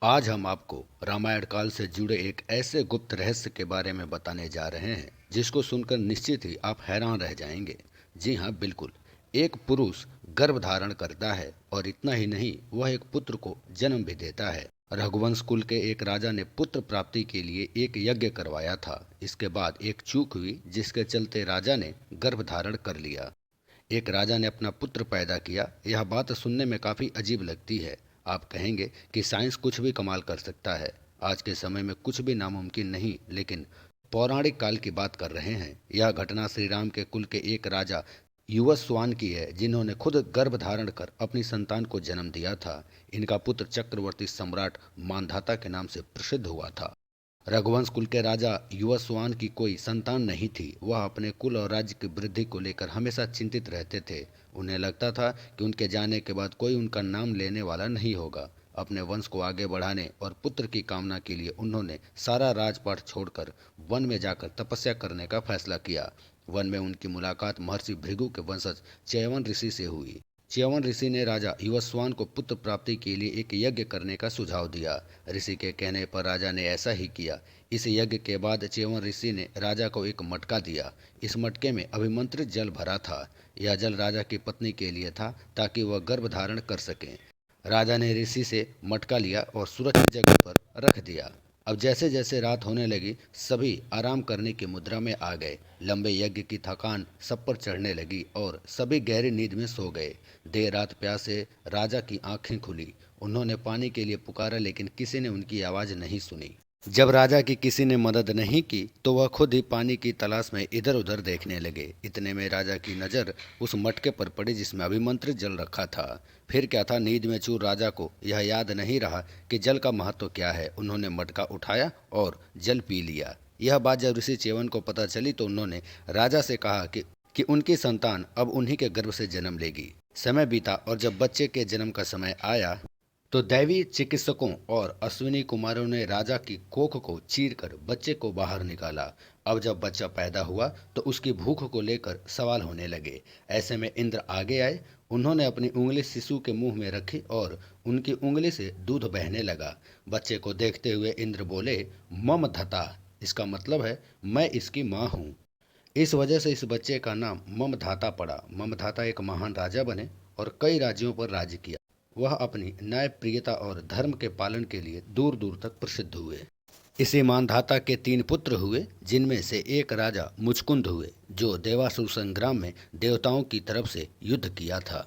आज हम आपको रामायण काल से जुड़े एक ऐसे गुप्त रहस्य के बारे में बताने जा रहे हैं जिसको सुनकर निश्चित ही आप हैरान रह जाएंगे। जी हाँ, बिल्कुल। एक पुरुष गर्भ धारण करता है और इतना ही नहीं, वह एक पुत्र को जन्म भी देता है। रघुवंश कुल के एक राजा ने पुत्र प्राप्ति के लिए एक यज्ञ करवाया था। इसके बाद एक चूक हुई जिसके चलते राजा ने गर्भ धारण कर लिया। एक राजा ने अपना पुत्र पैदा किया। यह बात सुनने में काफ़ी अजीब लगती है। आप कहेंगे कि साइंस कुछ भी कमाल कर सकता है। आज के समय में कुछ भी नामुमकिन नहीं, लेकिन पौराणिक काल की बात कर रहे हैं। यह घटना श्री राम के कुल के एक राजा युवस्वान की है, जिन्होंने खुद गर्भ धारण कर अपनी संतान को जन्म दिया था। इनका पुत्र चक्रवर्ती सम्राट मांधाता के नाम से प्रसिद्ध हुआ था। रघुवंश कुल के राजा युवस्वान की कोई संतान नहीं थी। वह अपने कुल और राज्य की वृद्धि को लेकर हमेशा चिंतित रहते थे। उन्हें लगता था कि उनके जाने के बाद कोई उनका नाम लेने वाला नहीं होगा। अपने वंश को आगे बढ़ाने और पुत्र की कामना के लिए उन्होंने सारा राजपाट छोड़कर वन में जाकर तपस्या करने का फैसला किया। वन में उनकी मुलाकात महर्षि भृगु के वंशज च्यवन ऋषि से हुई। च्यवन ऋषि ने राजा युवस्वान को पुत्र प्राप्ति के लिए एक यज्ञ करने का सुझाव दिया। ऋषि के कहने पर राजा ने ऐसा ही किया। इस यज्ञ के बाद च्यवन ऋषि ने राजा को एक मटका दिया। इस मटके में अभिमंत्रित जल भरा था। यह जल राजा की पत्नी के लिए था, ताकि वह गर्भ धारण कर सके। राजा ने ऋषि से मटका लिया और सुरक्षित जगह पर रख दिया। अब जैसे जैसे रात होने लगी, सभी आराम करने की मुद्रा में आ गए। लंबे यज्ञ की थकान सब पर चढ़ने लगी और सभी गहरी नींद में सो गए। देर रात प्यास से राजा की आंखें खुली। उन्होंने पानी के लिए पुकारा, लेकिन किसी ने उनकी आवाज़ नहीं सुनी। जब राजा की किसी ने मदद नहीं की तो वह खुद ही पानी की तलाश में इधर उधर देखने लगे। इतने में राजा की नज़र उस मटके पर पड़ी जिसमें अभिमंत्रित जल रखा था। फिर क्या था, नींद में चूर राजा को यह याद नहीं रहा कि जल का महत्व क्या है। उन्होंने मटका उठाया और जल पी लिया। यह बात जब ऋषि च्यवन को पता चली तो उन्होंने राजा से कहा कि उनकी संतान अब उन्हीं के गर्भ से जन्म लेगी। समय बीता और जब बच्चे के जन्म का समय आया तो दैवीय चिकित्सकों और अश्विनी कुमारों ने राजा की कोख को चीरकर बच्चे को बाहर निकाला। अब जब बच्चा पैदा हुआ तो उसकी भूख को लेकर सवाल होने लगे। ऐसे में इंद्र आगे आए। उन्होंने अपनी उंगली शिशु के मुंह में रखी और उनकी उंगली से दूध बहने लगा। बच्चे को देखते हुए इंद्र बोले, मम धता। इसका मतलब है मैं इसकी माँ हूँ। इस वजह से इस बच्चे का नाम ममधाता पड़ा। ममधाता एक महान राजा बने और कई राज्यों पर राज्य किया। वह अपनी न्यायप्रियता और धर्म के पालन के लिए दूर दूर तक प्रसिद्ध हुए। इसी मानधाता के 3 पुत्र हुए, जिनमें से एक राजा मुचकुंद हुए, जो देवासुर संग्राम में देवताओं की तरफ से युद्ध किया था।